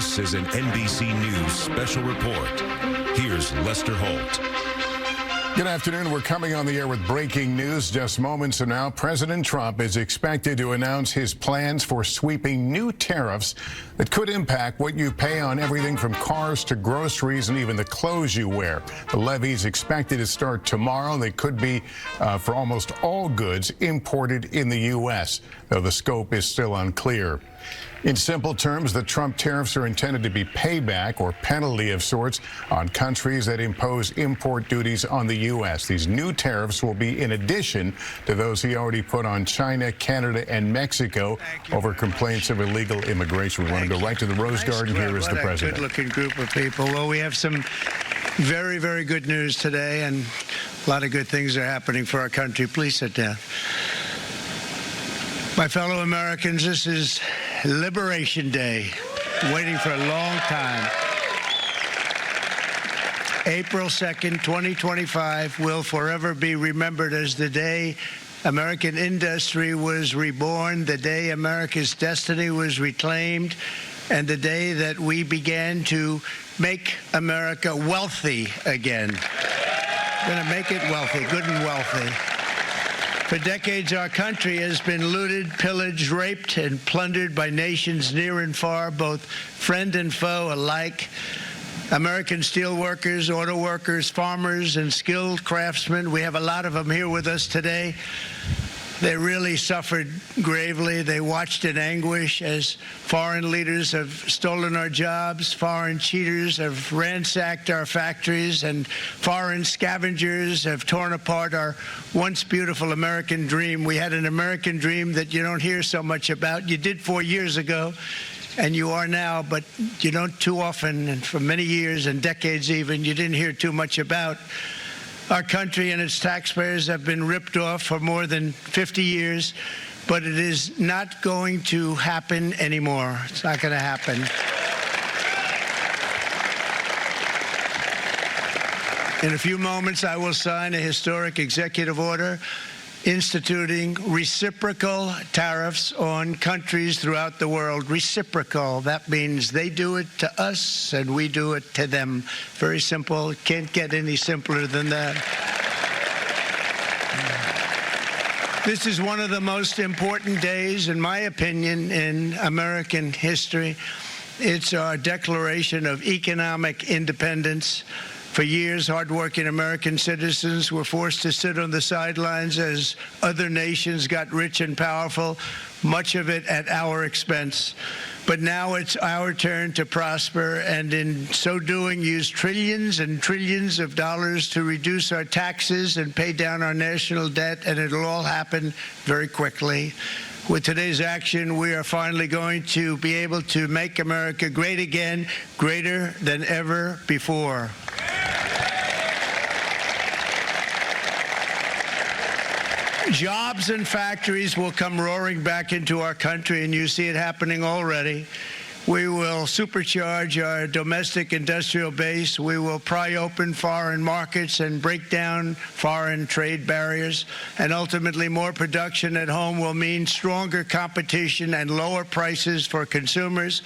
This is an NBC News special report. Here's Lester Holt. Good afternoon. We're coming on the air with breaking news. Just moments from now, President Trump is expected to announce his plans for sweeping new tariffs that could impact what you pay on everything from cars to groceries and even the clothes you wear. The levies expected to start tomorrow. They could be for almost all goods imported in the U.S., though the scope is still unclear. In simple terms, the Trump tariffs are intended to be payback or penalty of sorts on countries that impose import duties on the U.S. These new tariffs will be in addition to those he already put on China, Canada, and Mexico over complaints of illegal immigration. We want to go right to the Rose Garden. Here is the president. Good-looking group of people. Well, we have some very, very good news today, and a lot of good things are happening for our country. Please sit down. My fellow Americans, this is Liberation Day, waiting for a long time. April 2nd, 2025 will forever be remembered as the day American industry was reborn, the day America's destiny was reclaimed, and the day that we began to make America wealthy again. We're going to make it wealthy, good and wealthy. For decades, our country has been looted, pillaged, raped, and plundered by nations near and far, both friend and foe alike. American steel workers, auto workers, farmers, and skilled craftsmen, we have a lot of them here with us today. They really suffered gravely. They watched in anguish as foreign leaders have stolen our jobs, foreign cheaters have ransacked our factories, and foreign scavengers have torn apart our once beautiful American dream. We had an American dream that you don't hear so much about. You did 4 years ago, and you are now, but you don't too often, and for many years and decades even, you didn't hear too much about. Our country and its taxpayers have been ripped off for more than 50 years, but it is not going to happen anymore. It's not going to happen. In a few moments, I will sign a historic executive order instituting reciprocal tariffs on countries throughout the world. Reciprocal, that means they do it to us and we do it to them. Very simple. Can't get any simpler than that. This is one of the most important days, in my opinion, in American history. It's our declaration of economic independence. For years, hardworking American citizens were forced to sit on the sidelines as other nations got rich and powerful, much of it at our expense. But now it's our turn to prosper, and in so doing, use trillions and trillions of dollars to reduce our taxes and pay down our national debt, and it'll all happen very quickly. With today's action, we are finally going to be able to make America great again, greater than ever before. Jobs and factories will come roaring back into our country, and you see it happening already. We will supercharge our domestic industrial base. We will pry open foreign markets and break down foreign trade barriers. And ultimately, more production at home will mean stronger competition and lower prices for consumers.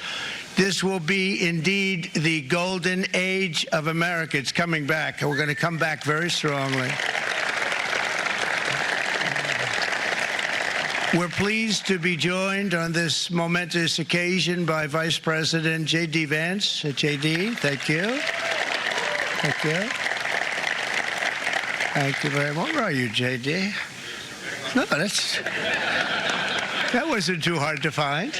This will be indeed the golden age of America. It's coming back, and we're going to come back very strongly. We're pleased to be joined on this momentous occasion by Vice President J.D. Vance. J.D., thank you. Thank you. Thank you very much. Where are you, J.D.? No, that wasn't too hard to find.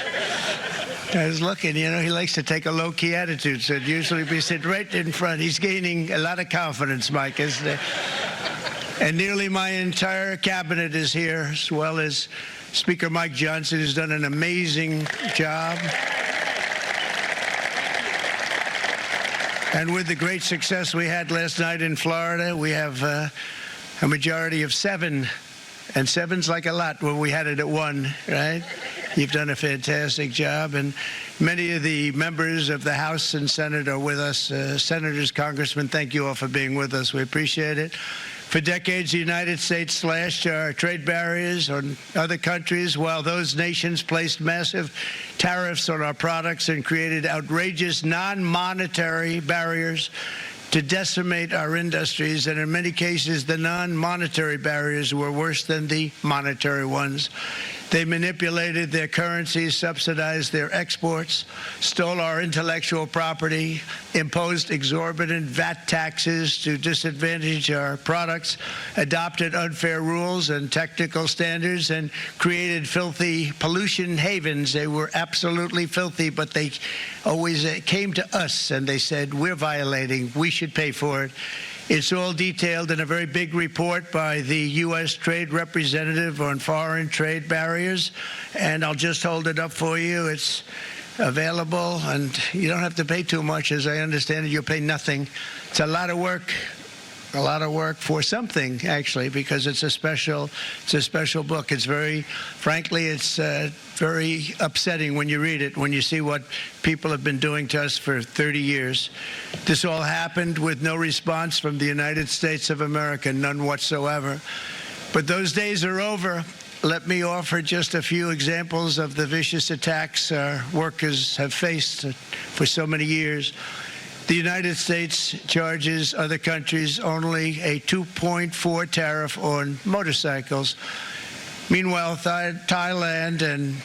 I was looking, you know, he likes to take a low-key attitude, so usually we sit right in front. He's gaining a lot of confidence, Mike, isn't he? And nearly my entire cabinet is here, as well as Speaker Mike Johnson, who's done an amazing job. And with the great success we had last night in Florida, we have a majority of 7. And 7's like a lot when we had it at 1, right? You've done a fantastic job. And many of the members of the House and Senate are with us. Senators, congressmen, thank you all for being with us. We appreciate it. For decades, the United States slashed our trade barriers on other countries, while those nations placed massive tariffs on our products and created outrageous non-monetary barriers to decimate our industries. And in many cases, the non-monetary barriers were worse than the monetary ones. They manipulated their currencies, subsidized their exports, stole our intellectual property, imposed exorbitant VAT taxes to disadvantage our products, adopted unfair rules and technical standards, and created filthy pollution havens. They were absolutely filthy, but they always came to us and they said, we're violating, we should pay for it. It's all detailed in a very big report by the U.S. Trade Representative on foreign trade barriers, and I'll just hold it up for you. It's available, and you don't have to pay too much. As I understand it, you'll pay nothing. It's a lot of work for something, actually, because it's a special book. It's frankly, it's very upsetting when you read it, when you see what people have been doing to us for 30 years. This all happened with no response from the United States of America, none whatsoever. But those days are over. Let me offer just a few examples of the vicious attacks our workers have faced for so many years. The United States charges other countries only a 2.4 tariff on motorcycles. Meanwhile, Thailand and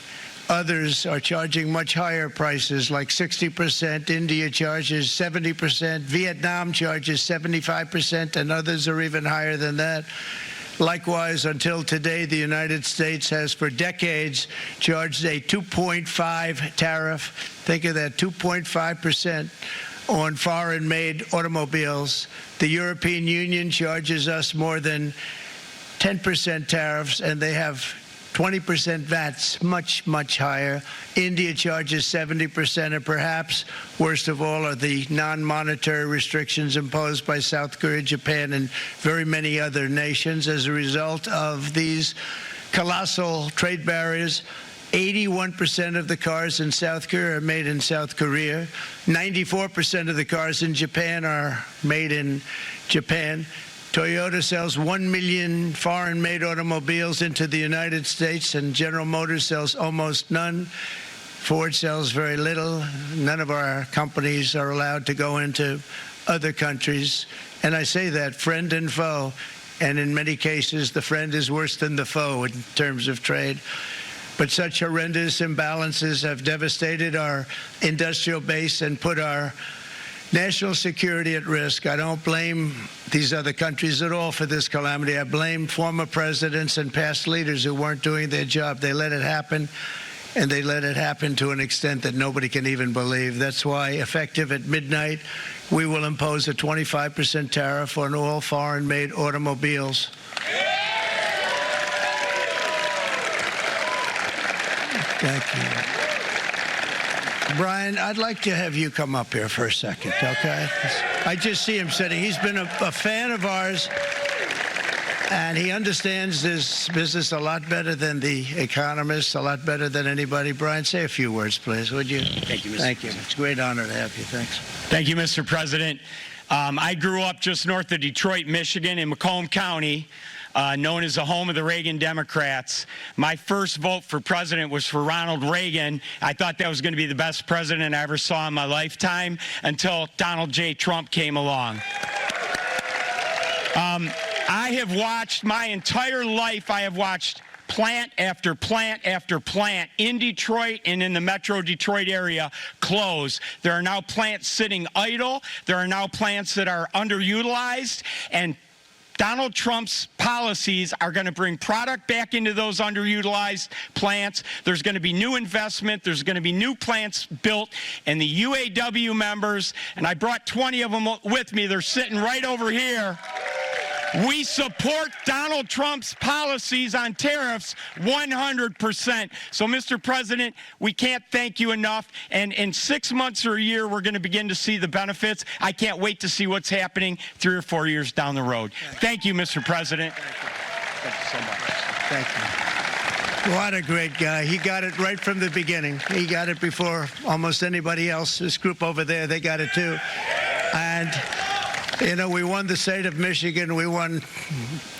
others are charging much higher prices, like 60%. India charges 70%. Vietnam charges 75%, and others are even higher than that. Likewise, until today, the United States has for decades charged a 2.5 tariff. Think of that, 2.5%. on foreign-made automobiles. The European Union charges us more than 10% tariffs, and they have 20% VATs, much, much higher. India charges 70%, and perhaps worst of all are the non-monetary restrictions imposed by South Korea, Japan, and very many other nations. As a result of these colossal trade barriers, 81% of the cars in South Korea are made in South Korea. 94% of the cars in Japan are made in Japan. Toyota sells 1 million foreign-made automobiles into the United States, and General Motors sells almost none. Ford sells very little. None of our companies are allowed to go into other countries. And I say that, friend and foe. And in many cases, the friend is worse than the foe in terms of trade. But such horrendous imbalances have devastated our industrial base and put our national security at risk. I don't blame these other countries at all for this calamity. I blame former presidents and past leaders who weren't doing their job. They let it happen, and they let it happen to an extent that nobody can even believe. That's why, effective at midnight, we will impose a 25% tariff on all foreign-made automobiles. Thank you. Brian, I'd like to have you come up here for a second, okay? I just see him sitting. He's been a fan of ours, and he understands this business a lot better than the economists, a lot better than anybody. Brian, say a few words, please, would you? Thank you, Mr. Thank you. President. It's a great honor to have you. Thanks. Thank you, Mr. President. I grew up just north of Detroit, Michigan, in Macomb County, known as the home of the Reagan Democrats. My first vote for president was for Ronald Reagan. I thought that was going to be the best president I ever saw in my lifetime until Donald J. Trump came along. I have watched my entire life, I have watched plant after plant after plant in Detroit and in the metro Detroit area close. There are now plants sitting idle. There are now plants that are underutilized, and Donald Trump's policies are going to bring product back into those underutilized plants. There's going to be new investment. There's going to be new plants built. And the UAW members, and I brought 20 of them with me, they're sitting right over here. We support Donald Trump's policies on tariffs 100%. So, Mr. President, we can't thank you enough. And in 6 months or a year, we're going to begin to see the benefits. I can't wait to see what's happening 3 or 4 years down the road. Thank you, Mr. President. Thank you so much. Thank you. What a great guy. He got it right from the beginning. He got it before almost anybody else. This group over there, they got it too. And You know, we won the state of Michigan. We won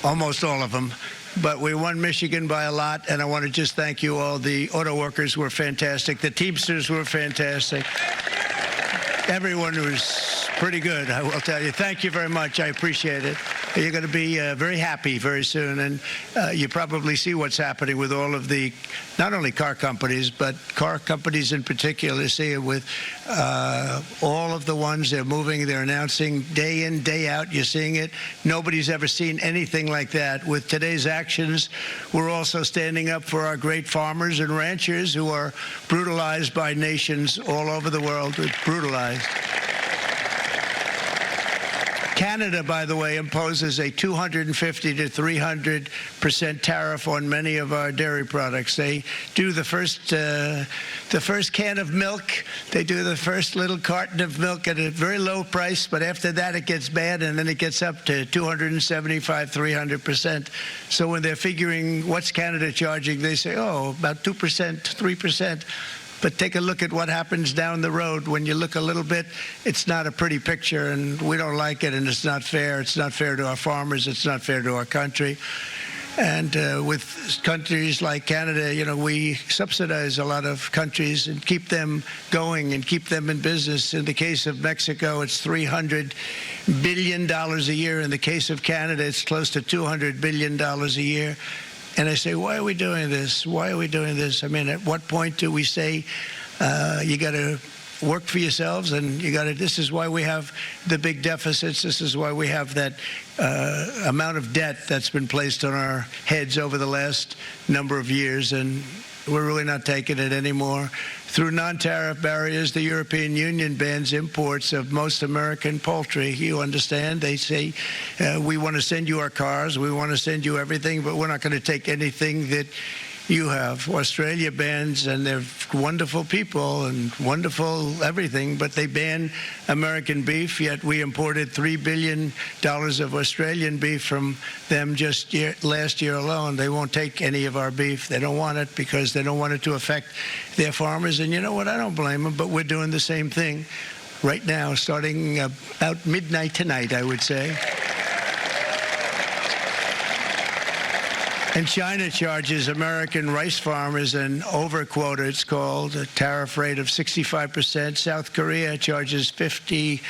almost all of them. But we won Michigan by a lot, and I want to just thank you all. The auto workers were fantastic. The Teamsters were fantastic. Everyone was pretty good, I will tell you. Thank you very much. I appreciate it. You're going to be very happy very soon, and you probably see what's happening with all of the, not only car companies, but car companies in particular. See it with all of the ones they're moving, they're announcing day in, day out. You're seeing it. Nobody's ever seen anything like that. With today's actions, we're also standing up for our great farmers and ranchers who are brutalized by nations all over the world. Brutalized. Canada, by the way, imposes a 250 to 300% tariff on many of our dairy products. They do the first can of milk. They do the first little carton of milk at a very low price, but after that it gets bad, and then it gets up to 275, 300%. So when they're figuring what's Canada charging, they say, oh, about 2%, 3%. But take a look at what happens down the road. When you look a little bit, it's not a pretty picture, and we don't like it, and it's not fair. It's not fair to our farmers. It's not fair to our country. And with countries like Canada, you know, we subsidize a lot of countries and keep them going and keep them in business. In the case of Mexico, it's $300 billion a year. In the case of Canada, it's close to $200 billion a year. And I say, why are we doing this? Why are we doing this? I mean, at what point do we say you got to work for yourselves, and you got to? This is why we have the big deficits. This is why we have that amount of debt that's been placed on our heads over the last number of years, and we're really not taking it anymore. Through non-tariff barriers, the European Union bans imports of most American poultry. You understand? They say, we want to send you our cars, we want to send you everything, but we're not going to take anything that you have. Australia bans, and they're wonderful people and wonderful everything, but they ban American beef, yet we imported $3 billion of Australian beef from them just last year alone. They won't take any of our beef. They don't want it because they don't want it to affect their farmers. And you know what? I don't blame them, but we're doing the same thing right now, starting about midnight tonight, I would say. And China charges American rice farmers an overquota, it's called, a tariff rate of 65%. South Korea charges 50%.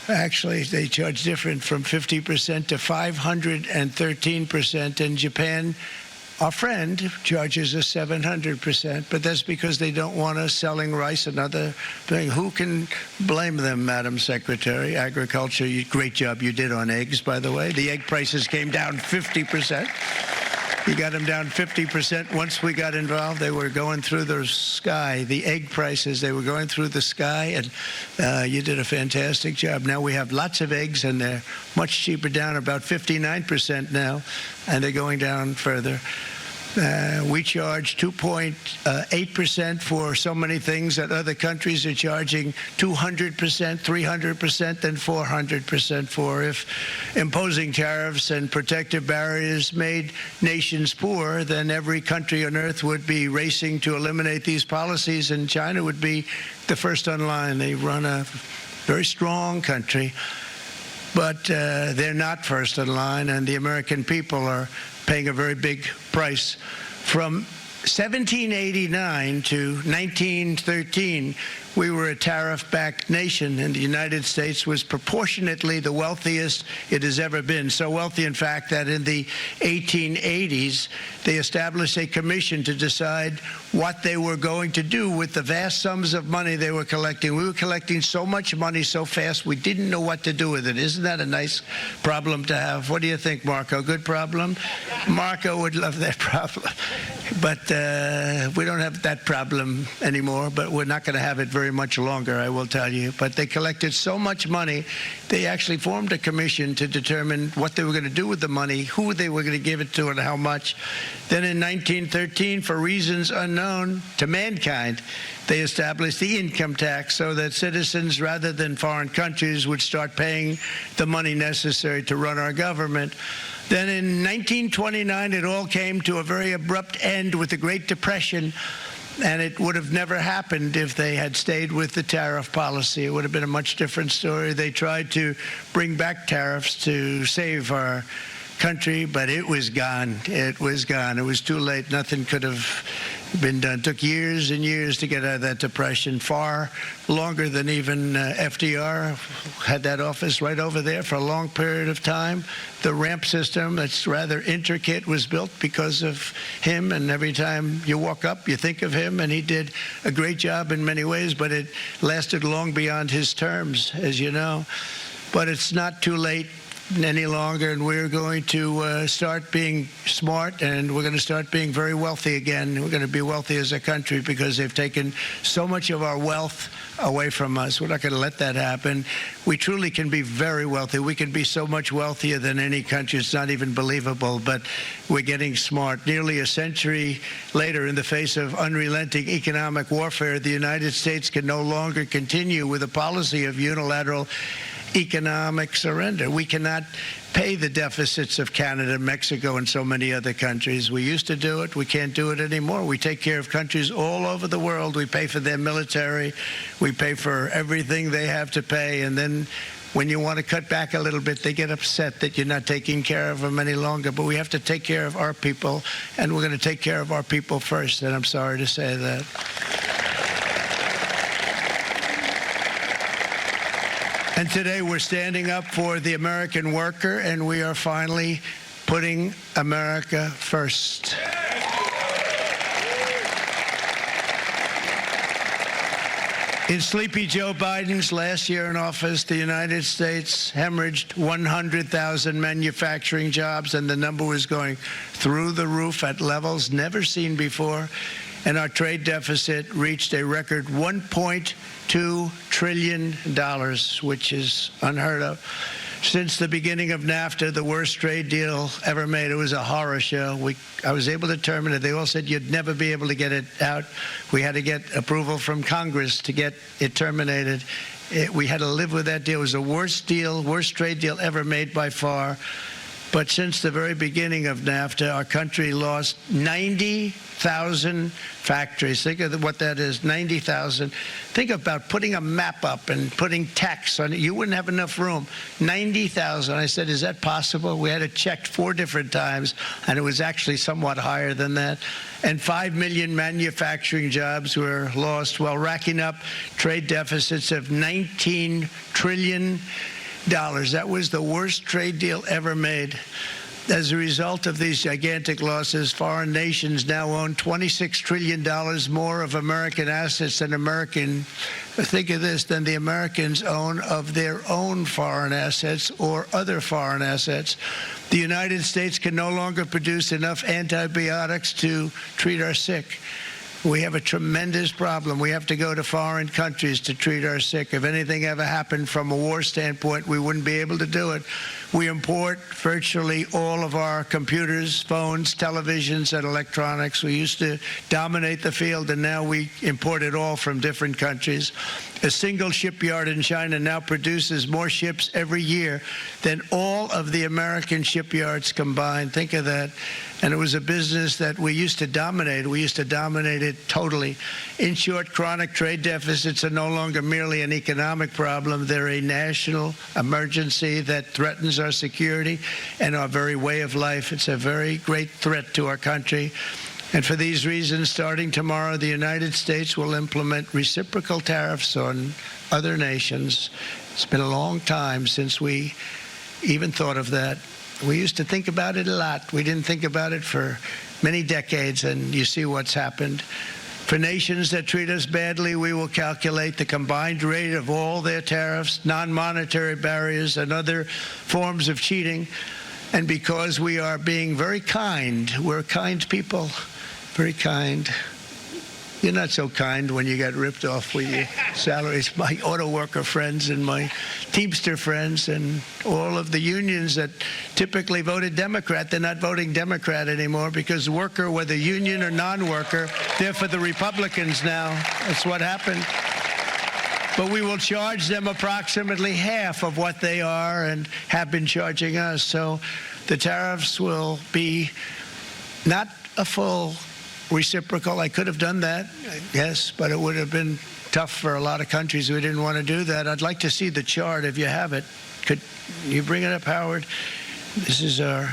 Actually, they charge different, from 50% to 513%. And Japan, our friend, charges us 700%. But that's because they don't want us selling rice, another thing. Who can blame them, Madam Secretary? Agriculture, great job you did on eggs, by the way. The egg prices came down 50%. You got them down 50%. Once we got involved, they were going through the sky. The egg prices, they were going through the sky, and you did a fantastic job. Now we have lots of eggs, and they're much cheaper, down about 59% now, and they're going down further. We charge 2.8% for so many things that other countries are charging 200%, 300%, and 400% for. If imposing tariffs and protective barriers made nations poor, then every country on earth would be racing to eliminate these policies, and China would be the first on line. They run a very strong country, but they're not first in line, and the American people are paying a very big price. From 1789 to 1913, we were a tariff-backed nation, and the United States was proportionately the wealthiest it has ever been. So wealthy, in fact, that in the 1880s, they established a commission to decide what they were going to do with the vast sums of money they were collecting. We were collecting so much money so fast, we didn't know what to do with it. Isn't that a nice problem to have? What do you think, Marco? Good problem? Marco would love that problem. But we don't have that problem anymore, but we're not going to have it very much longer, I will tell you. But they collected so much money, they actually formed a commission to determine what they were going to do with the money, who they were going to give it to, and how much. Then in 1913, for reasons unknown to mankind, they established the income tax so that citizens, rather than foreign countries, would start paying the money necessary to run our government. Then in 1929, it all came to a very abrupt end with the Great Depression. And it would have never happened if they had stayed with the tariff policy. It would have been a much different story. They tried to bring back tariffs to save our country, but it was gone. It was gone. It was too late. Nothing could have been done. It took years and years to get out of that depression, far longer than even FDR had that office right over there for a long period of time. The ramp system, that's rather intricate, was built because of him, and every time you walk up, you think of him, and he did a great job in many ways, but it lasted long beyond his terms, as you know. But it's not too late any longer, and we're going to start being smart, and we're going to start being very wealthy again. We're going to be wealthy as a country because they've taken so much of our wealth away from us. We're not going to let that happen. We truly can be very wealthy. We can be so much wealthier than any country. It's not even believable, but we're getting smart. Nearly a century later, in the face of unrelenting economic warfare, the United States can no longer continue with a policy of unilateral economic surrender. We cannot pay the deficits of Canada, Mexico, and so many other countries. We used to do it. We can't do it anymore. We take care of countries all over the world. We pay for their military. We pay for everything they have to pay. And then when you want to cut back a little bit, they get upset that you're not taking care of them any longer. But we have to take care of our people, and we're going to take care of our people first. And I'm sorry to say that. And today we're standing up for the American worker, and we are finally putting America first. In Sleepy Joe Biden's last year in office, the United States hemorrhaged 100,000 manufacturing jobs, and the number was going through the roof at levels never seen before. And our trade deficit reached a record $1.2 trillion, which is unheard of. Since the beginning of NAFTA, the worst trade deal ever made. It was a horror show. I was able to terminate it. They all said you'd never be able to get it out. We had to get approval from Congress to get it terminated. We had to live with that deal. It was the worst deal, worst trade deal ever made by far. But since the very beginning of NAFTA, our country lost 90,000 factories. Think of what that is, 90,000. Think about putting a map up and putting tax on it. You wouldn't have enough room. 90,000. I said, is that possible? We had it checked 4 different times, and it was actually somewhat higher than that. And 5 million manufacturing jobs were lost while racking up trade deficits of $19 trillion. That was the worst trade deal ever made. As a result of these gigantic losses, foreign nations now own $26 trillion more of American assets than think of this, than the Americans own of their own foreign assets or other foreign assets. The United States can no longer produce enough antibiotics to treat our sick. We have a tremendous problem. We have to go to foreign countries to treat our sick. If anything ever happened from a war standpoint, we wouldn't be able to do it. We import virtually all of our computers, phones, televisions, and electronics. We used to dominate the field, and now we import it all from different countries. A single shipyard in China now produces more ships every year than all of the American shipyards combined. Think of that. And it was a business that we used to dominate. We used to dominate it totally. In short, chronic trade deficits are no longer merely an economic problem. They're a national emergency that threatens our security and our very way of life. It's a very great threat to our country. And for these reasons, starting tomorrow, the United States will implement reciprocal tariffs on other nations. It's been a long time since we even thought of that. We used to think about it a lot. We didn't think about it for many decades, and you see what's happened. For nations that treat us badly, we will calculate the combined rate of all their tariffs, non-monetary barriers, and other forms of cheating. And because we are being very kind, we're kind people, very kind. You're not so kind when you get ripped off with your salaries. My auto worker friends and my Teamster friends and all of the unions that typically voted Democrat, they're not voting Democrat anymore because worker, whether union or non-worker, they're for the Republicans now. That's what happened. But we will charge them approximately half of what they are and have been charging us. So the tariffs will be not a full reciprocal. I could have done that, yes, but it would have been tough for a lot of countries. We didn't want to do that. I'd like to see the chart if you have it. Could you bring it up, Howard? This is our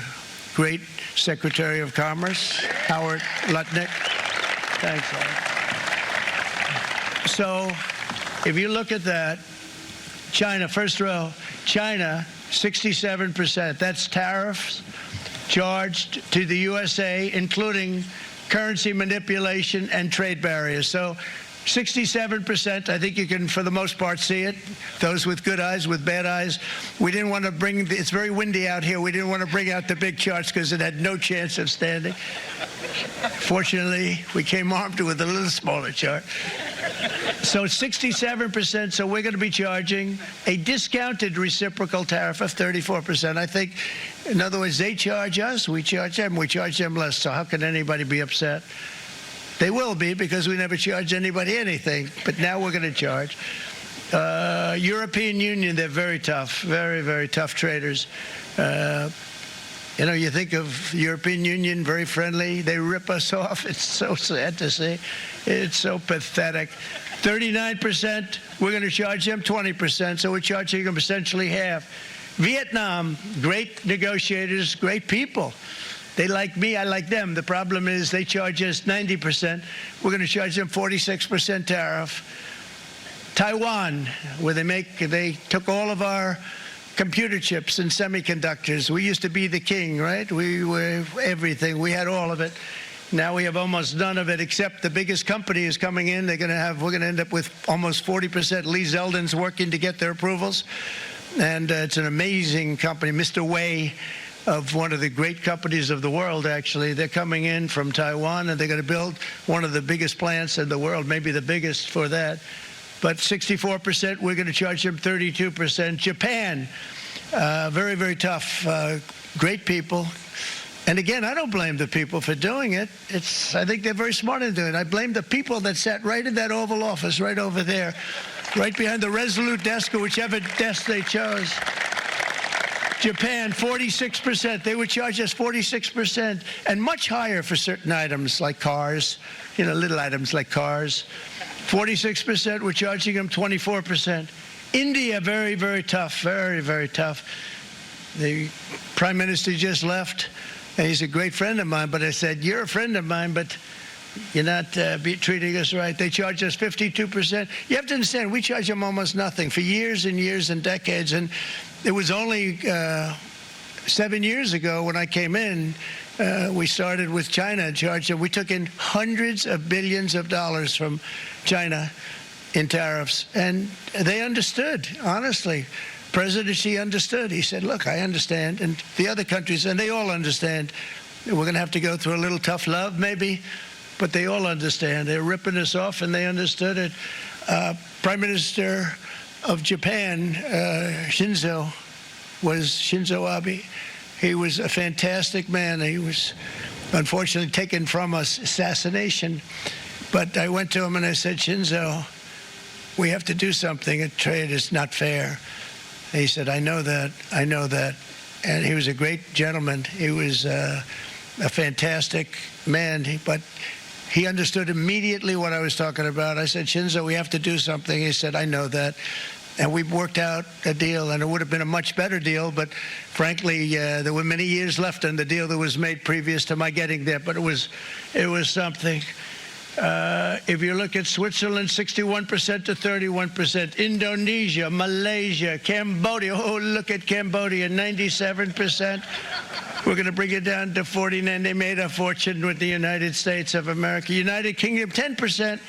great Secretary of Commerce, Howard Lutnick. Thanks, Howard. So if you look at that, China, first row, China, 67%. That's tariffs charged to the USA, including currency manipulation and trade barriers. So 67%, I think you can, for the most part, see it. Those with good eyes, with bad eyes. We didn't want to bring, it's very windy out here. We didn't want to bring out the big charts because it had no chance of standing. Fortunately, we came armed with a little smaller chart. So 67%, so we're going to be charging a discounted reciprocal tariff of 34%. I think, in other words, they charge us, we charge them less. So how can anybody be upset? They will be, because we never charge anybody anything, but now we're going to charge. European Union, they're very tough, very, very tough traders. You know, you think of European Union, very friendly. They rip us off. It's so sad to see. It's so pathetic. 39%, we're going to charge them 20%, so we're charging them essentially half. Vietnam, great negotiators, great people. They like me, I like them. The problem is they charge us 90%. We're going to charge them 46% tariff. Taiwan, where they took all of our computer chips and semiconductors. We used to be the king, right? We were everything. We had all of it. Now we have almost none of it, except the biggest company is coming in. We're going to end up with almost 40%. Lee Zeldin's working to get their approvals. And it's an amazing company. Mr. Wei, of one of the great companies of the world, actually. They're coming in from Taiwan, and they're going to build one of the biggest plants in the world, maybe the biggest for that. But 64%, we're going to charge them 32%. Japan, very, very tough, great people. And again, I don't blame the people for doing it. I think they're very smart in doing it. I blame the people that sat right in that Oval Office, right over there, right behind the Resolute desk or whichever desk they chose. Japan, 46%. They would charge us 46%, and much higher for certain items like cars, you know, little items like cars. 46%, we're charging them 24%. India, very, very tough, very, very tough. The Prime Minister just left, and he's a great friend of mine, but I said, you're a friend of mine, but you're not treating us right. They charge us 52%. You have to understand, we charge them almost nothing for years and years and decades, and it was only 7 years ago when I came in, we started with China and charged them. We took in hundreds of billions of dollars from China in tariffs, and they understood, honestly. President Xi understood. He said, look, I understand, and the other countries, and they all understand. We're going to have to go through a little tough love, maybe, but they all understand. They're ripping us off, and they understood it. Prime Minister of Japan, Shinzo Abe. He was a fantastic man. He was unfortunately taken from us, assassination. But I went to him and I said, Shinzo, we have to do something. Trade is not fair. And he said, I know that, I know that. And he was a great gentleman. He was a fantastic man, but he understood immediately what I was talking about. I said, Shinzo, we have to do something. He said, I know that. And we worked out a deal, and it would have been a much better deal, but frankly, there were many years left on the deal that was made previous to my getting there, but it was something. If you look at Switzerland, 61% to 31%. Indonesia, Malaysia, Cambodia. Oh, look at Cambodia, 97%. We're going to bring it down to 49. They made a fortune with the United States of America. United Kingdom, 10%,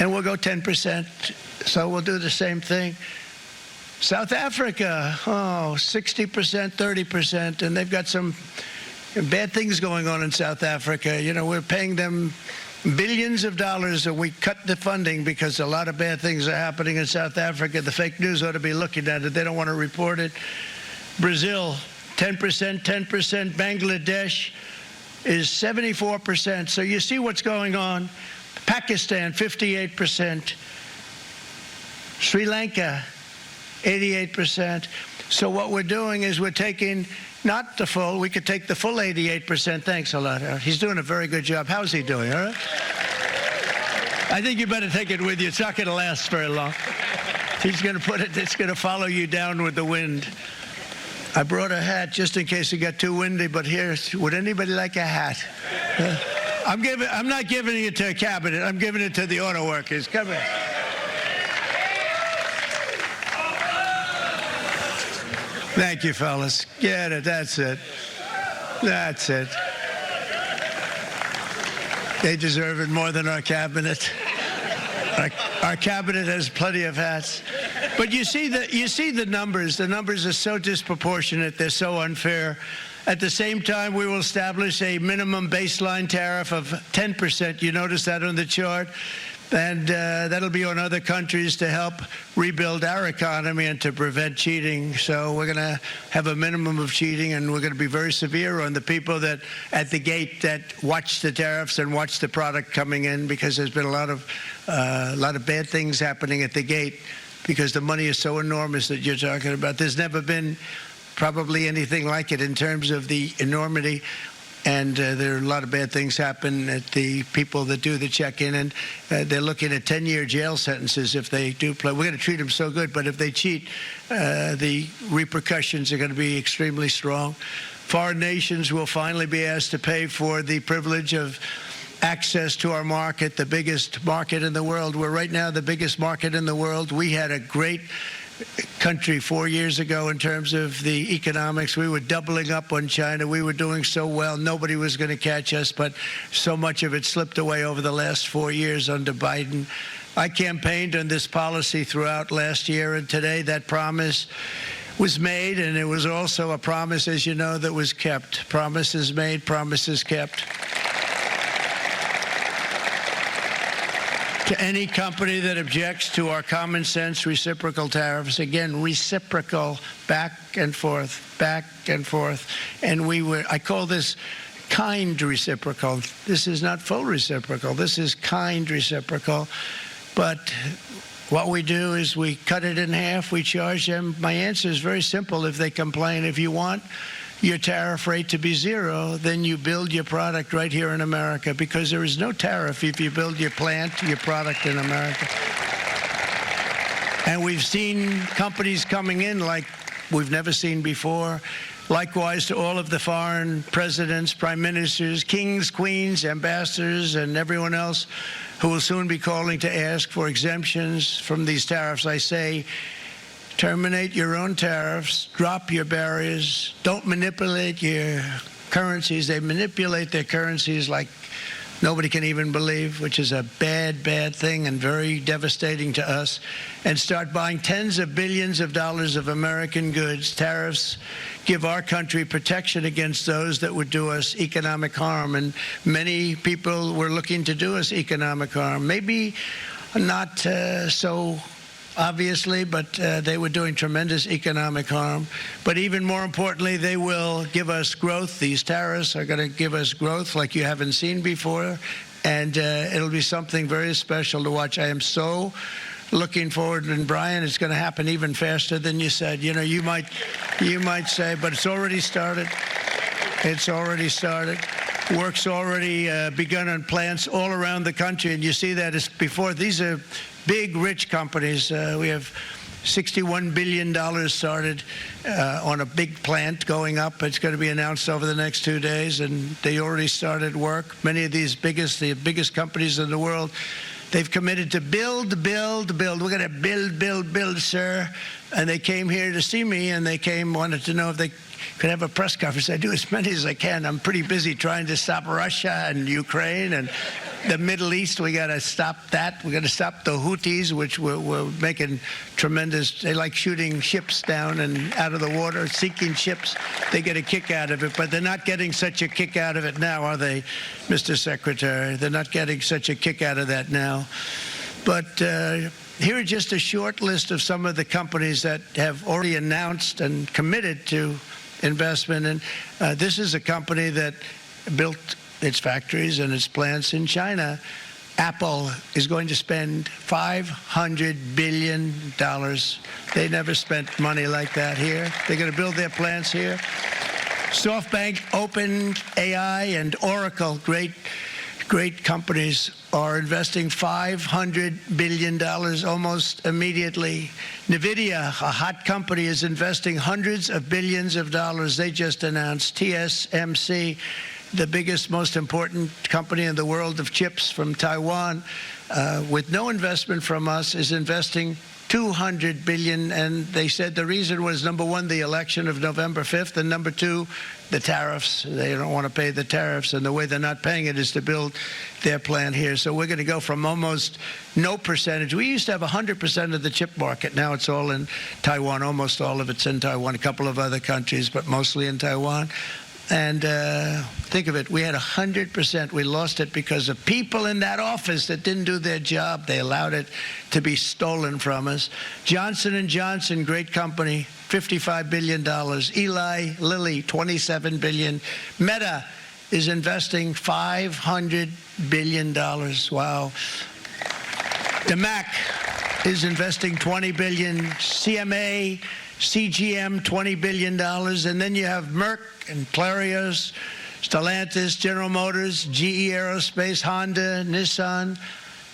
and we'll go 10%. So we'll do the same thing. South Africa, 60%, 30%, and they've got some bad things going on in South Africa. You know, we're paying them billions of dollars, and we cut the funding because a lot of bad things are happening in South Africa. The fake news ought to be looking at it. They don't want to report it. Brazil, 10%, 10%. Bangladesh is 74%. So you see what's going on. Pakistan, 58%. Sri Lanka, 88%. So what we're doing is we're taking not the full, we could take the full 88%. Thanks a lot. He's doing a very good job. How's he doing, all right? I think you better take it with you. It's not going to last very long. He's going to put it, it's going to follow you down with the wind. I brought a hat just in case it got too windy, but here, would anybody like a hat? I'm not giving it to a cabinet. I'm giving it to the auto workers. Come here. Thank you, fellas. Get it. That's it. That's it. They deserve it more than our cabinet. Our cabinet has plenty of hats. But you see the numbers. The numbers are so disproportionate. They're so unfair. At the same time, we will establish a minimum baseline tariff of 10%. You notice that on the chart? And that'll be on other countries to help rebuild our economy and to prevent cheating. So we're going to have a minimum of cheating, and we're going to be very severe on the people that at the gate that watch the tariffs and watch the product coming in, because there's been a lot of bad things happening at the gate because the money is so enormous that you're talking about. There's never been probably anything like it in terms of the enormity. And there are a lot of bad things happen at the people that do the check-in, and they're looking at 10-year jail sentences if they do play. We're going to treat them so good, but if they cheat, the repercussions are going to be extremely strong. Foreign nations will finally be asked to pay for the privilege of access to our market, the biggest market in the world. We're right now the biggest market in the world. We had a great country 4 years ago in terms of the economics. We were doubling up on China. We were doing so well. Nobody was going to catch us, but so much of it slipped away over the last 4 years under Biden. I campaigned on this policy throughout last year, and today that promise was made, and it was also a promise, as you know, that was kept. Promises made, promises kept. To any company that objects to our common sense reciprocal tariffs, again, reciprocal, back and forth, back and forth. And I call this kind reciprocal. This is not full reciprocal. This is kind reciprocal. But what we do is we cut it in half. We charge them. My answer is very simple. If they complain, if you want your tariff rate to be zero, then you build your product right here in America, because there is no tariff if you build your plant, your product in America. And we've seen companies coming in like we've never seen before. Likewise to all of the foreign presidents, prime ministers, kings, queens, ambassadors, and everyone else who will soon be calling to ask for exemptions from these tariffs. I say, terminate your own tariffs, drop your barriers, don't manipulate your currencies. They manipulate their currencies like nobody can even believe, which is a bad, bad thing and very devastating to us, and start buying tens of billions of dollars of American goods. Tariffs give our country protection against those that would do us economic harm, and many people were looking to do us economic harm. Maybe not so obviously, but they were doing tremendous economic harm. But even more importantly, they will give us growth. These tariffs are going to give us growth like you haven't seen before, and it'll be something very special to watch. I am so looking forward, and Brian, it's going to happen even faster than you said. You know, you might say, but it's already started. It's already started. Work's already begun on plants all around the country, and you see that as before. These are big, rich companies. We have $61 billion started on a big plant going up. It's going to be announced over the next 2 days, and they already started work. Many of these the biggest companies in the world, they've committed to build, build, build. We're going to build, build, sir. And they came here to see me, and they wanted to know if they could have a press conference. I do as many as I can. I'm pretty busy trying to stop Russia and Ukraine and the Middle East. We got to stop that. We got to stop the Houthis, which we're making tremendous. They like shooting ships down and out of the water, sinking ships. They get a kick out of it, but they're not getting such a kick out of it now, are they, Mr. Secretary? They're not getting such a kick out of that now. But here are just a short list of some of the companies that have already announced and committed to investment. And this is a company that built its factories and its plants in China, Apple is going to spend $500 billion. They never spent money like that here. They're going to build their plants here. SoftBank, OpenAI, and Oracle, great companies, are investing $500 billion almost immediately. NVIDIA, a hot company, is investing hundreds of billions of dollars. They just announced. TSMC, the biggest, most important company in the world of chips from Taiwan, with no investment from us, is investing $200 billion, and they said the reason was, number one, the election of November 5th, and number two, the tariffs. They don't want to pay the tariffs, and the way they're not paying it is to build their plant here. So we're going to go from almost no percentage. We used to have 100% of the chip market. Now it's all in Taiwan. Almost all of it's in Taiwan, a couple of other countries, but mostly in Taiwan. And think of it, we had 100%. We lost it because of people in that office that didn't do their job. They allowed it to be stolen from us. Johnson & Johnson, great company, $55 billion. Eli Lilly, $27 billion. Meta is investing $500 billion. Wow. DeMac is investing $20 billion. CMA, CGM, $20 billion. And then you have Merck and Clarios, Stellantis, General Motors, GE Aerospace, Honda, Nissan,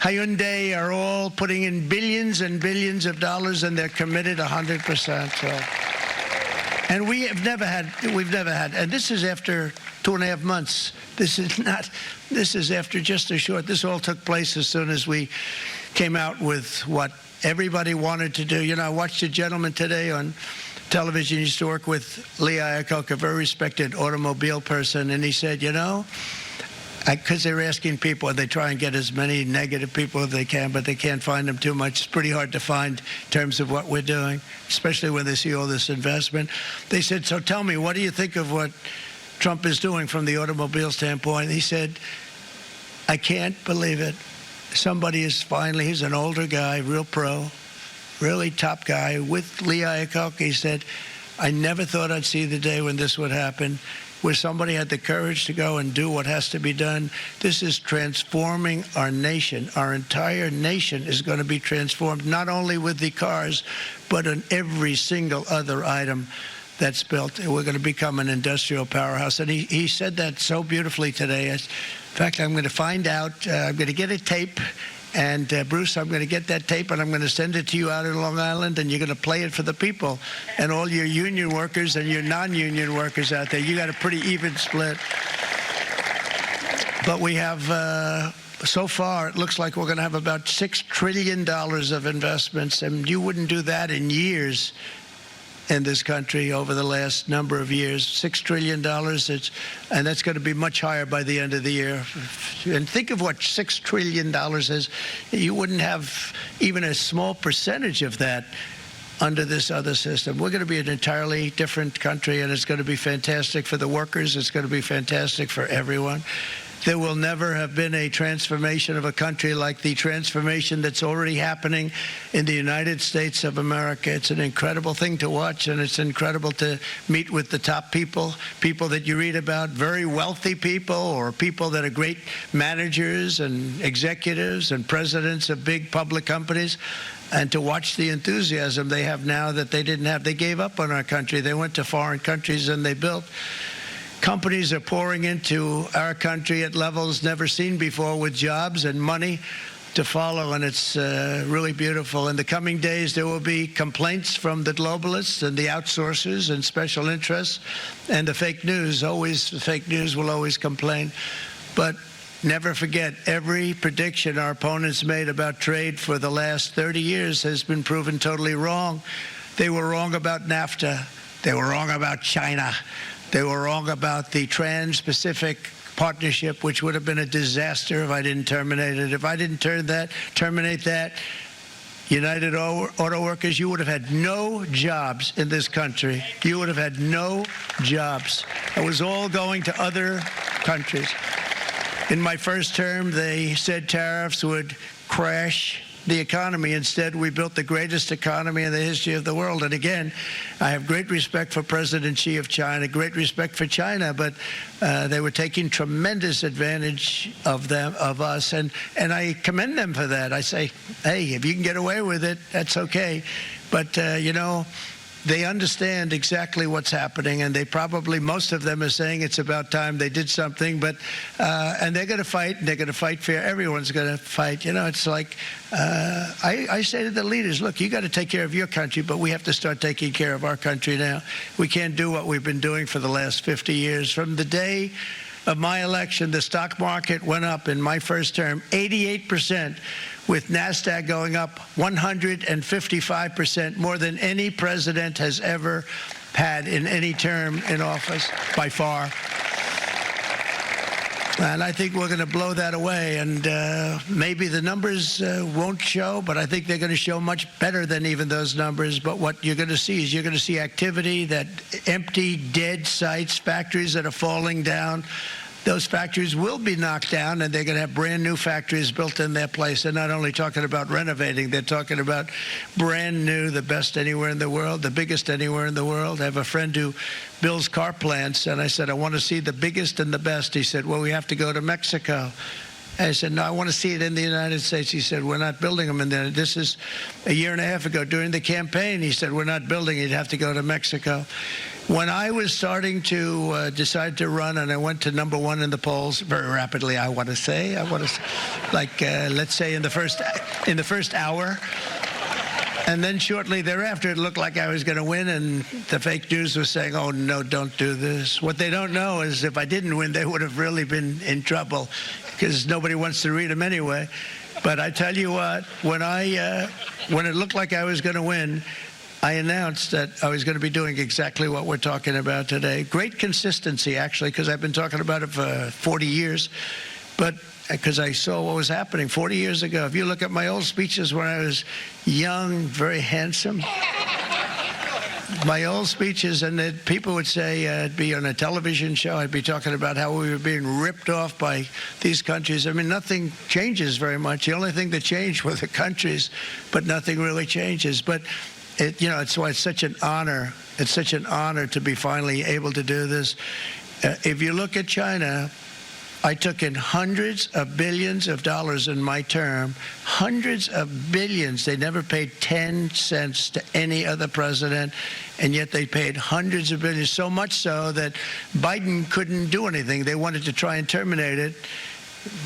Hyundai are all putting in billions and billions of dollars, and they're committed 100%. So. And we've never had, and this is after 2.5 months. This is after just a short, this all took place as soon as we came out with what everybody wanted to do. You know, I watched a gentleman today on television. He used to work with Lee Iacocca, a very respected automobile person, and he said, you know, because they were asking people, and they try and get as many negative people as they can, but they can't find them too much. It's pretty hard to find in terms of what we're doing, especially when they see all this investment. They said, so tell me, what do you think of what Trump is doing from the automobile standpoint? He said, I can't believe it. Somebody is finally, he's an older guy, real pro, really top guy, with Lee Iacocca. He said, I never thought I'd see the day when this would happen, where somebody had the courage to go and do what has to be done. This is transforming our nation. Our entire nation is going to be transformed, not only with the cars, but on every single other item that's built. We're going to become an industrial powerhouse. And he said that so beautifully today. In fact, I'm going to find out, I'm going to get a tape, and Bruce, I'm going to get that tape, and I'm going to send it to you out in Long Island, and you're going to play it for the people. And all your union workers and your non-union workers out there, you got a pretty even split. But we have, so far, it looks like we're going to have about $6 trillion of investments, and you wouldn't do that in years in this country over the last number of years. $6 trillion, and that's going to be much higher by the end of the year. And think of what $6 trillion is. You wouldn't have even a small percentage of that under this other system. We're going to be an entirely different country, and it's going to be fantastic for the workers. It's going to be fantastic for everyone. There will never have been a transformation of a country like the transformation that's already happening in the United States of America. It's an incredible thing to watch, and it's incredible to meet with the top people that you read about, very wealthy people, or people that are great managers and executives and presidents of big public companies, and to watch the enthusiasm they have now that they didn't have. They gave up on our country. They went to foreign countries and they built. Companies are pouring into our country at levels never seen before, with jobs and money to follow, and it's really beautiful. In the coming days, there will be complaints from the globalists and the outsourcers and special interests and the fake news. Always, the fake news will always complain. But never forget, every prediction our opponents made about trade for the last 30 years has been proven totally wrong. They were wrong about NAFTA. They were wrong about China. They were wrong about the Trans-Pacific Partnership, which would have been a disaster if I didn't terminate it. If I didn't terminate that, United Auto Workers, you would have had no jobs in this country. You would have had no jobs. It was all going to other countries. In my first term, they said tariffs would crash the economy. Instead, we built the greatest economy in the history of the world. And again, I have great respect for President Xi of China, great respect for China, but they were taking tremendous advantage of us, and I commend them for that. I say, hey, if you can get away with it, that's okay. But, you know, they understand exactly what's happening, and they probably, most of them are saying it's about time they did something, but, and they're going to fight, and they're going to fight fair. Everyone's going to fight. You know, it's like, I say to the leaders, look, you got to take care of your country, but we have to start taking care of our country now. We can't do what we've been doing for the last 50 years. From the day of my election, the stock market went up in my first term 88%, with NASDAQ going up 155%, more than any president has ever had in any term in office, by far. And I think we're going to blow that away. And maybe the numbers won't show, but I think they're going to show much better than even those numbers. But what you're going to see is you're going to see activity, that empty, dead sites, factories that are falling down. Those factories will be knocked down, and they're going to have brand new factories built in their place. They're not only talking about renovating, they're talking about brand new, the best anywhere in the world, the biggest anywhere in the world. I have a friend who builds car plants, and I said, I want to see the biggest and the best. He said, well, we have to go to Mexico. I said, no, I want to see it in the United States. He said, we're not building them in there. This is a year and a half ago during the campaign. He said, we're not building it. You'd have to go to Mexico. When I was starting to decide to run, and I went to #1 in the polls very rapidly, I want to say, like, let's say in the first hour. And then shortly thereafter, it looked like I was going to win, and the fake news was saying, oh, no, don't do this. What they don't know is if I didn't win, they would have really been in trouble, because nobody wants to read them anyway. But I tell you what, when it looked like I was going to win, I announced that I was going to be doing exactly what we're talking about today. Great consistency, actually, because I've been talking about it for 40 years. But because I saw what was happening 40 years ago. If you look at my old speeches when I was young, very handsome, my old speeches, and people would say, I'd be on a television show, I'd be talking about how we were being ripped off by these countries. I mean, nothing changes very much. The only thing that changed were the countries, but nothing really changes. But you know, it's why it's such an honor. It's such an honor to be finally able to do this. If you look at China, I took in hundreds of billions of dollars in my term, hundreds of billions. They never paid 10 cents to any other president, and yet they paid hundreds of billions, so much so that Biden couldn't do anything. They wanted to try and terminate it,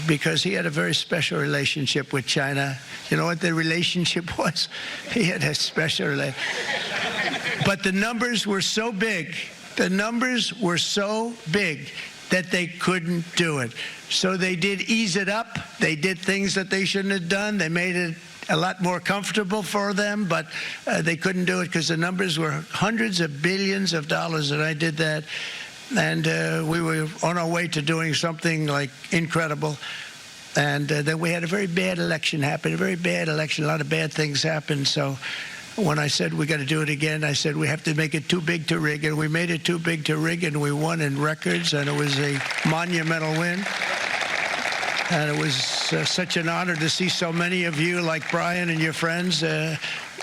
because he had a very special relationship with China. You know what the relationship was? He had a special relationship. But the numbers were so big, that they couldn't do it. So they did ease it up. They did things that they shouldn't have done. They made it a lot more comfortable for them, but they couldn't do it because the numbers were hundreds of billions of dollars, and I did that. And we were on our way to doing something like incredible. And then we had a very bad election happen, a very bad election. A lot of bad things happened. So when I said we got to do it again, I said we have to make it too big to rig. And we made it too big to rig, and we won in records. And it was a monumental win. And it was such an honor to see so many of you, like Brian and your friends,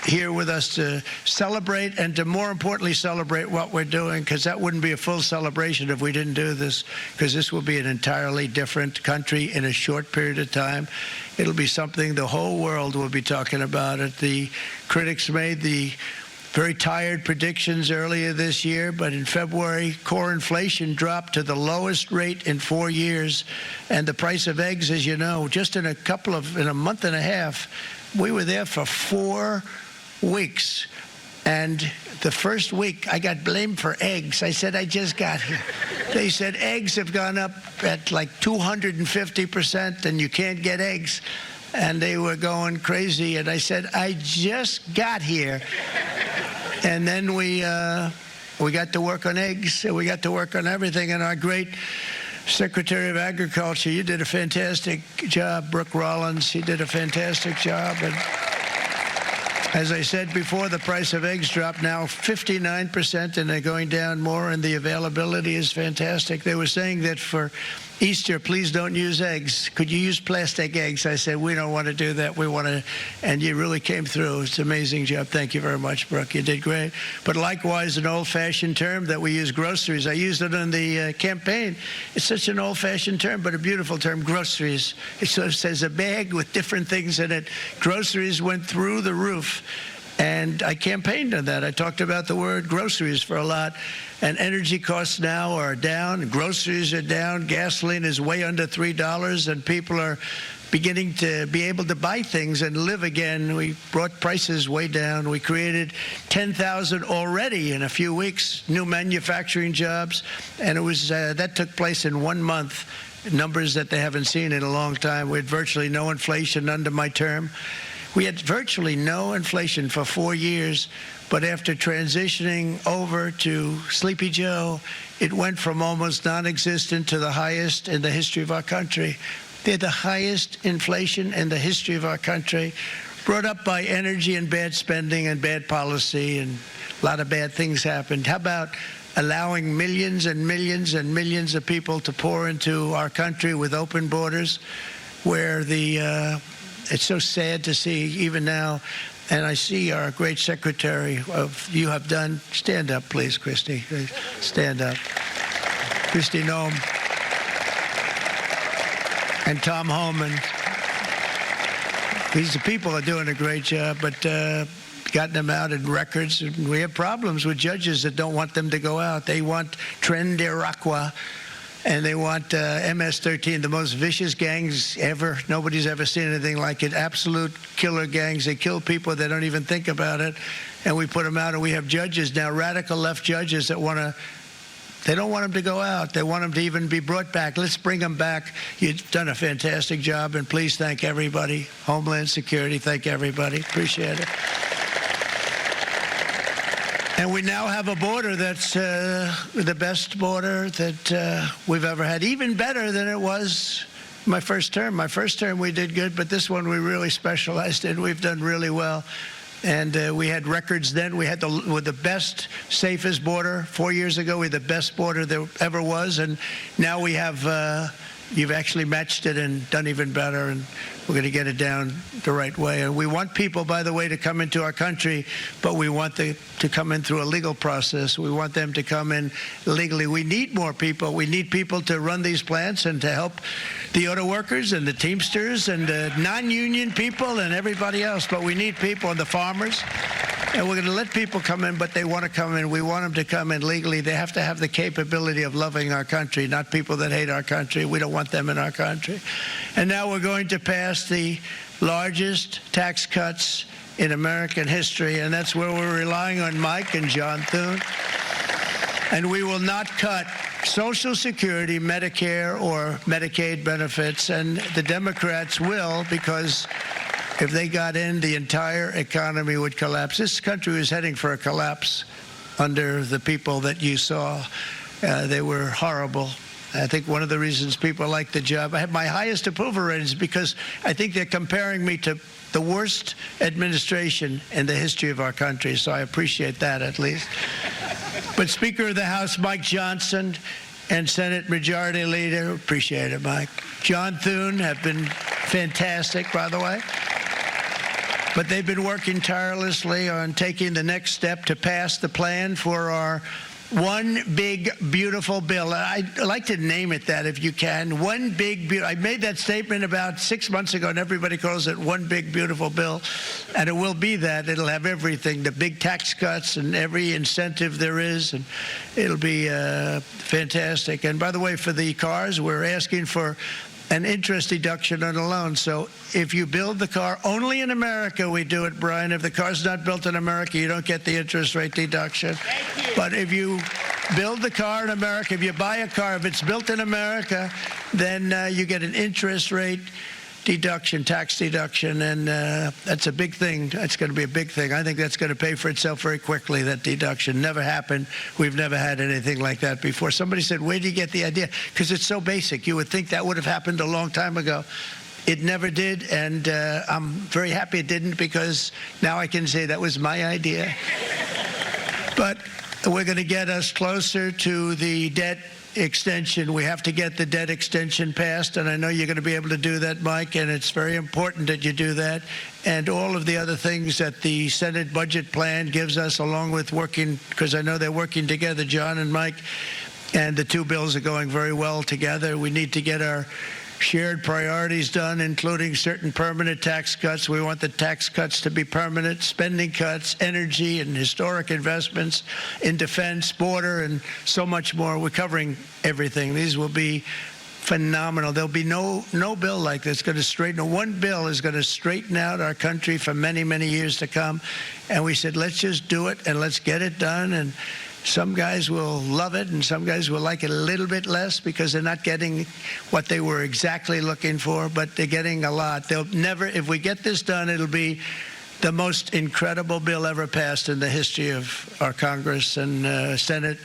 here with us to celebrate, and to more importantly celebrate what we're doing, because that wouldn't be a full celebration if we didn't do this, because this will be an entirely different country in a short period of time. It'll be something the whole world will be talking about it. The critics made the very tired predictions earlier this year, but in February, core inflation dropped to the lowest rate in 4 years, and the price of eggs, as you know, just in a month and a half, we were there for 4 weeks. And the first week, I got blamed for eggs. I said, I just got here. They said eggs have gone up at like 250%, and you can't get eggs. And they were going crazy. And I said, I just got here. And then we got to work on eggs. We got to work on everything. And our great Secretary of Agriculture, you did a fantastic job. Brooke Rollins, she did a fantastic job. And as I said before, the price of eggs dropped now 59%, and they're going down more, and the availability is fantastic. They were saying that for Easter, please don't use eggs. Could you use plastic eggs? I said, we don't want to do that. We want to, and you really came through. It's an amazing job. Thank you very much, Brooke. You did great. But likewise, an old-fashioned term that we use, groceries. I used it in the campaign. It's such an old-fashioned term, but a beautiful term, groceries. It sort of says a bag with different things in it. Groceries went through the roof. And I campaigned on that. I talked about the word groceries for a lot. And energy costs now are down. Groceries are down. Gasoline is way under $3. And people are beginning to be able to buy things and live again. We brought prices way down. We created 10,000 already in a few weeks, new manufacturing jobs. And it was that took place in 1 month, numbers that they haven't seen in a long time. We had virtually no inflation under my term. We had virtually no inflation for 4 years, but after transitioning over to Sleepy Joe, it went from almost non-existent to the highest in the history of our country. They're the highest inflation in the history of our country, brought up by energy and bad spending and bad policy, and a lot of bad things happened. How about allowing millions and millions and millions of people to pour into our country with open borders, where it's so sad to see even now, and I see our great secretary of you have done. Stand up, please, Christy. Stand up. Christy Noem and Tom Homan. These people are doing a great job, but gotten them out in records. And we have problems with judges that don't want them to go out. They want Tren de Aragua. And they want MS-13, the most vicious gangs ever. Nobody's ever seen anything like it. Absolute killer gangs. They kill people. They don't even think about it. And we put them out. And we have judges now, radical left judges that they don't want them to go out. They want them to even be brought back. Let's bring them back. You've done a fantastic job. And please thank everybody. Homeland Security, thank everybody. Appreciate it. And we now have a border that's the best border that we've ever had, even better than it was my first term. My first term we did good, but this one we really specialized in. We've done really well. And we had records then. We had the best, safest border 4 years ago. We had the best border there ever was. And now we have, you've actually matched it and done even better. And we're going to get it down the right way. And we want people, by the way, to come into our country, but we want them to come in through a legal process. We want them to come in legally. We need more people. We need people to run these plants and to help the auto workers and the Teamsters and the non-union people and everybody else. But we need people and the farmers. And we're going to let people come in, but they want to come in. We want them to come in legally. They have to have the capability of loving our country, not people that hate our country. We don't want them in our country. And now we're going to pass the largest tax cuts in American history, and that's where we're relying on Mike and John Thune. And we will not cut Social Security, Medicare, or Medicaid benefits, and the Democrats will, because if they got in, the entire economy would collapse. This country was heading for a collapse under the people that you saw. They were horrible. I think one of the reasons people like the job, I have my highest approval ratings because I think they're comparing me to the worst administration in the history of our country, so I appreciate that at least. But Speaker of the House Mike Johnson and Senate Majority Leader, appreciate it, Mike. John Thune have been fantastic, by the way. But they've been working tirelessly on taking the next step to pass the plan for our One Big Beautiful Bill. I'd like to name it that if you can. One Big Beautiful. I made that statement about 6 months ago, and everybody calls it One Big Beautiful Bill. And it will be that. It'll have everything, the big tax cuts and every incentive there is. And it'll be fantastic. And by the way, for the cars, we're asking for an interest deduction on a loan. So if you build the car, only in America we do it, Brian. If the car's not built in America, you don't get the interest rate deduction. But if you build the car in America, if you buy a car, if it's built in America, then you get an interest rate deduction, tax deduction, and that's a big thing. That's going to be a big thing. I think that's going to pay for itself very quickly, that deduction. Never happened. We've never had anything like that before. Somebody said, where do you get the idea? Because it's so basic. You would think that would have happened a long time ago. It never did, and I'm very happy it didn't, because now I can say that was my idea. But we're going to get us closer to the debt extension. We have to get the debt extension passed, and I know you're going to be able to do that, Mike, and it's very important that you do that. And all of the other things that the Senate budget plan gives us, along with working, because I know they're working together, John and Mike, and the two bills are going very well together. We need to get our shared priorities done, including certain permanent tax cuts. We want the tax cuts to be permanent, spending cuts, energy and historic investments in defense, border, and so much more. We're covering everything. These will be phenomenal. There'll be no bill like this going to straighten. One bill is going to straighten out our country for many, many years to come. And we said, let's just do it and let's get it done. And some guys will love it, and some guys will like it a little bit less because they're not getting what they were exactly looking for, but they're getting a lot. They'll never, if we get this done, it'll be the most incredible bill ever passed in the history of our Congress and Senate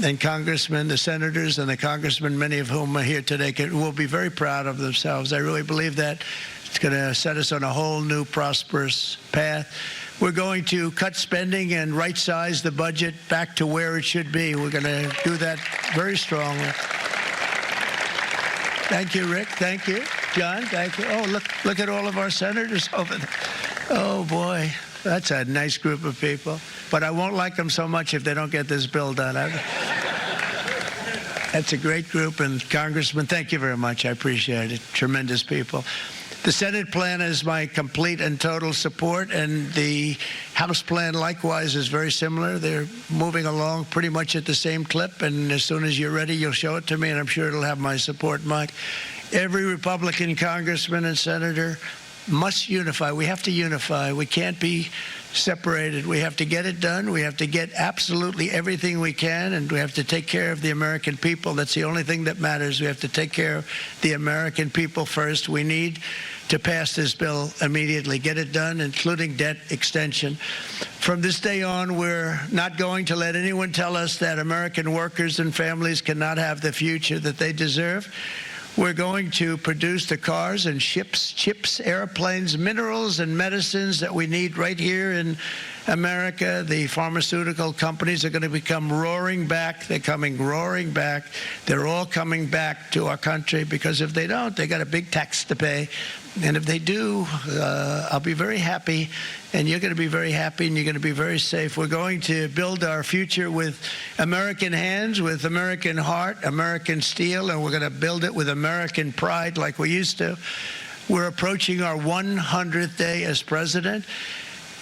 and congressmen, the senators and the congressmen, many of whom are here today, will be very proud of themselves. I really believe that it's going to set us on a whole new prosperous path. We're going to cut spending and right-size the budget back to where it should be. We're going to do that very strongly. Thank you, Rick. Thank you. John, thank you. Oh, look at all of our senators over there. Oh, boy. That's a nice group of people. But I won't like them so much if they don't get this bill done. That's a great group. And, Congressman, thank you very much. I appreciate it. Tremendous people. The Senate plan is my complete and total support, and the House plan likewise is very similar. They're moving along pretty much at the same clip, and as soon as you're ready, you'll show it to me, and I'm sure it'll have my support, Mike. Every Republican congressman and senator must unify. We have to unify. We can't be separated. We have to get it done. We have to get absolutely everything we can, and we have to take care of the American people. That's the only thing that matters. We have to take care of the American people first. We need to pass this bill immediately, get it done, including debt extension. From this day on, we're not going to let anyone tell us that American workers and families cannot have the future that they deserve. We're going to produce the cars and ships, chips, airplanes, minerals, and medicines that we need right here in America. The pharmaceutical companies are going to become roaring back. They're coming roaring back. They're all coming back to our country, because if they don't, they got a big tax to pay. And if they do, I'll be very happy, and you're going to be very happy, and you're going to be very safe. We're going to build our future with American hands, with American heart, American steel, and we're going to build it with American pride like we used to. We're approaching our 100th day as president,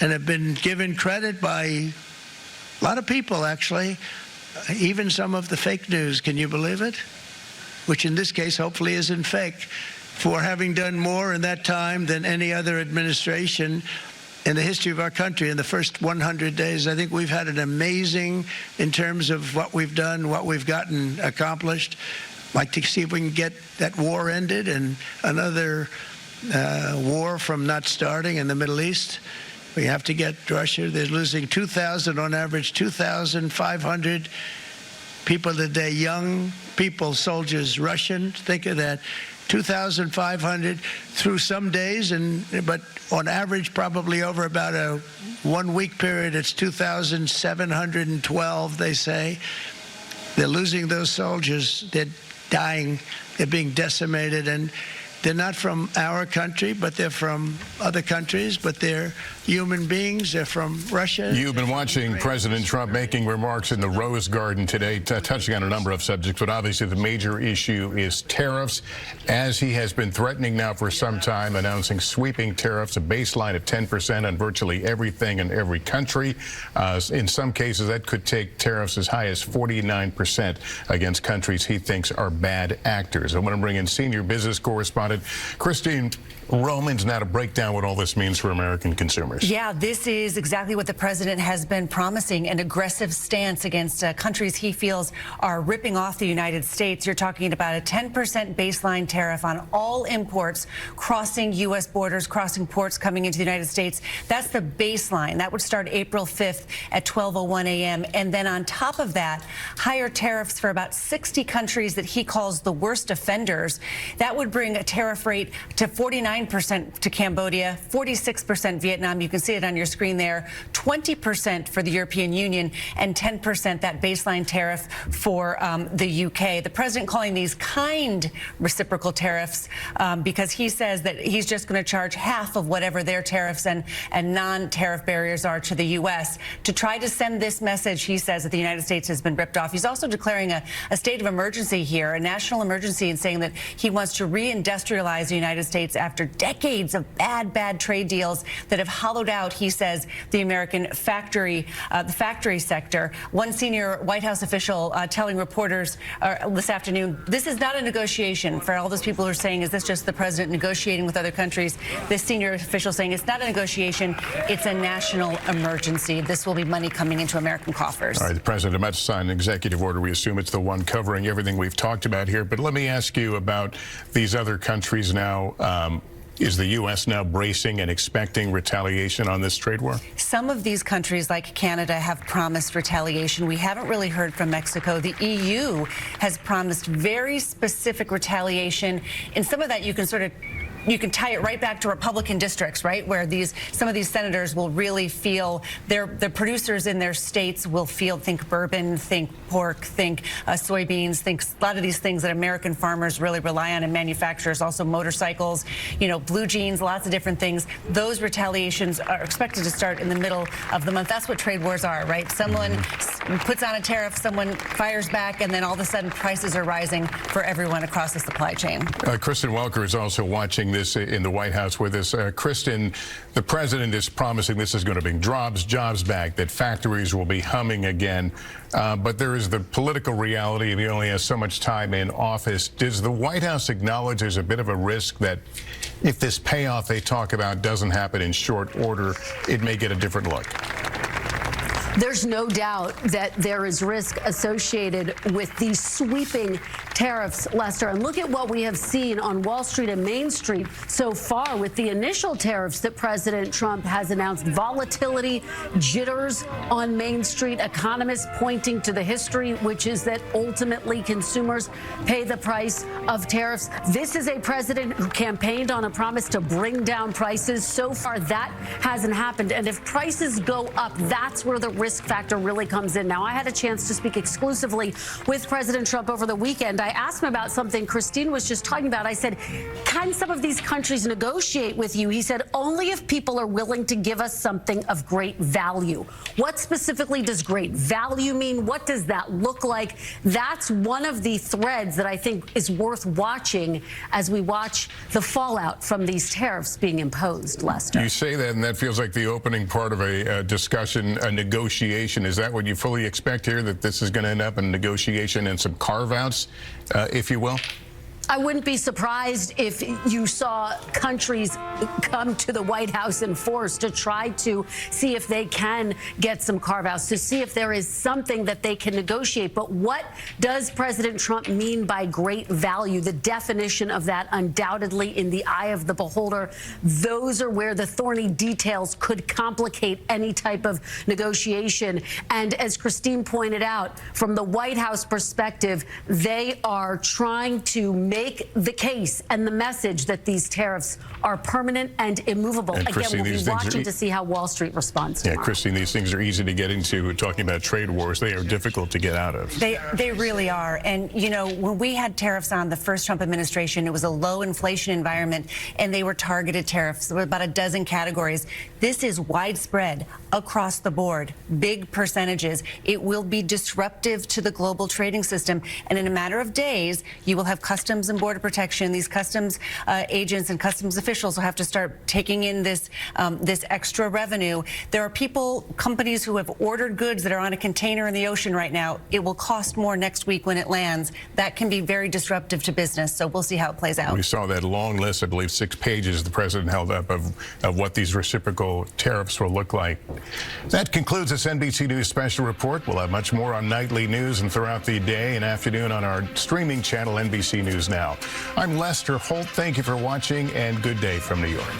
and have been given credit by a lot of people, actually, even some of the fake news. Can you believe it? Which in this case hopefully isn't fake, for having done more in that time than any other administration in the history of our country in the first 100 days. I think we've had an amazing, in terms of what we've done, what we've gotten accomplished. I'd like to see if we can get that war ended and another war from not starting in the Middle East. We have to get Russia. They're losing 2,000 on average, 2,500 people a day, young people, soldiers, Russian. Think of that. 2,500 through some days, but on average, probably over about a 1 week period, it's 2,712, they say. They're losing those soldiers. They're dying. They're being decimated. And they're not from our country, but they're from other countries, but they're human beings. They're from Russia. You've been watching President Trump making remarks in the Rose Garden today, touching on a number of subjects, but obviously the major issue is tariffs, as he has been threatening now for some time, announcing sweeping tariffs, a baseline of 10% on virtually everything in every country. In some cases, that could take tariffs as high as 49% against countries he thinks are bad actors. I want to bring in senior business correspondent Christine Romans now to break down what all this means for American consumers. Yeah, this is exactly what the president has been promising, an aggressive stance against countries he feels are ripping off the United States. You're talking about a 10% baseline tariff on all imports crossing U.S. borders, crossing ports coming into the United States. That's the baseline. That would start April 5th at 12:01 a.m. And then on top of that, higher tariffs for about 60 countries that he calls the worst offenders. That would bring a tariff tariff rate to 49% to Cambodia, 46% Vietnam. You can see it on your screen there. 20% for the European Union and 10% that baseline tariff for the UK. The president calling these kind reciprocal tariffs because he says that he's just going to charge half of whatever their tariffs and non-tariff barriers are to the U.S. to try to send this message. He says that the United States has been ripped off. He's also declaring a state of emergency here, a national emergency, and saying that he wants to reindustrialize the United States after decades of bad trade deals that have hollowed out, he says, the American factory sector. One senior White House official telling reporters this afternoon, this is not a negotiation. For all those people who are saying, is this just the president negotiating with other countries? This senior official saying it's not a negotiation, it's a national emergency. This will be money coming into American coffers. All right, the president about to sign an executive order. We assume it's the one covering everything we've talked about here. But let me ask you about these other countries now. Is the U.S. now bracing and expecting retaliation on this trade war? Some of these countries, like Canada, have promised retaliation. We haven't really heard from Mexico. The EU has promised very specific retaliation. And some of that you can tie it right back to Republican districts, right, where some of these senators will really feel the producers in their states will feel, think bourbon, think pork, think soybeans, think a lot of these things that American farmers really rely on, and manufacturers, also motorcycles, blue jeans, lots of different things. Those retaliations are expected to start in the middle of the month. That's what trade wars are, right? Someone puts on a tariff, someone fires back, and then all of a sudden prices are rising for everyone across the supply chain. Kristen Welker is also watching this in the White House with us. Kristen, the president is promising this is going to bring jobs back, that factories will be humming again. But there is the political reality of he only has so much time in office. Does the White House acknowledge there's a bit of a risk that if this payoff they talk about doesn't happen in short order, it may get a different look? There's no doubt that there is risk associated with these sweeping tariffs, Lester. And look at what we have seen on Wall Street and Main Street so far with the initial tariffs that President Trump has announced. Volatility, jitters on Main Street, economists pointing to the history, which is that ultimately consumers pay the price of tariffs. This is a president who campaigned on a promise to bring down prices. So far, that hasn't happened. And if prices go up, that's where the risk factor really comes in. Now, I had a chance to speak exclusively with President Trump over the weekend. I asked him about something Christine was just talking about. I said, can some of these countries negotiate with you? He said, only if people are willing to give us something of great value. What specifically does great value mean? What does that look like? That's one of the threads that I think is worth watching as we watch the fallout from these tariffs being imposed, Lester. You say that, and that feels like the opening part of a discussion, a negotiation. Is that what you fully expect here, that this is going to end up in negotiation and some carve-outs, if you will? I wouldn't be surprised if you saw countries come to the White House in force to try to see if they can get some carve-outs, to see if there is something that they can negotiate. But what does President Trump mean by great value? The definition of that undoubtedly in the eye of the beholder. Those are where the thorny details could complicate any type of negotiation. And as Christine pointed out, from the White House perspective, they are trying to make the case and the message that these tariffs are permanent and immovable. And again, Christine, we'll be watching to see how Wall Street responds tomorrow. Yeah, Christine, these things are easy to get into. Talking about trade wars, they are difficult to get out of. They really are. And, when we had tariffs on the first Trump administration, it was a low inflation environment, and they were targeted tariffs. There were about a dozen categories. This is widespread across the board, big percentages. It will be disruptive to the global trading system. And in a matter of days, you will have Customs and Border Protection. These customs agents and customs officials will have to start taking in this extra revenue. There are companies who have ordered goods that are on a container in the ocean right now. It will cost more next week when it lands. That can be very disruptive to business. So we'll see how it plays out. We saw that long list, I believe 6 pages the president held up of what these reciprocal tariffs will look like. That concludes this NBC News special report. We'll have much more on nightly news and throughout the day and afternoon on our streaming channel, NBC News Now. I'm Lester Holt. Thank you for watching, and good day from New York.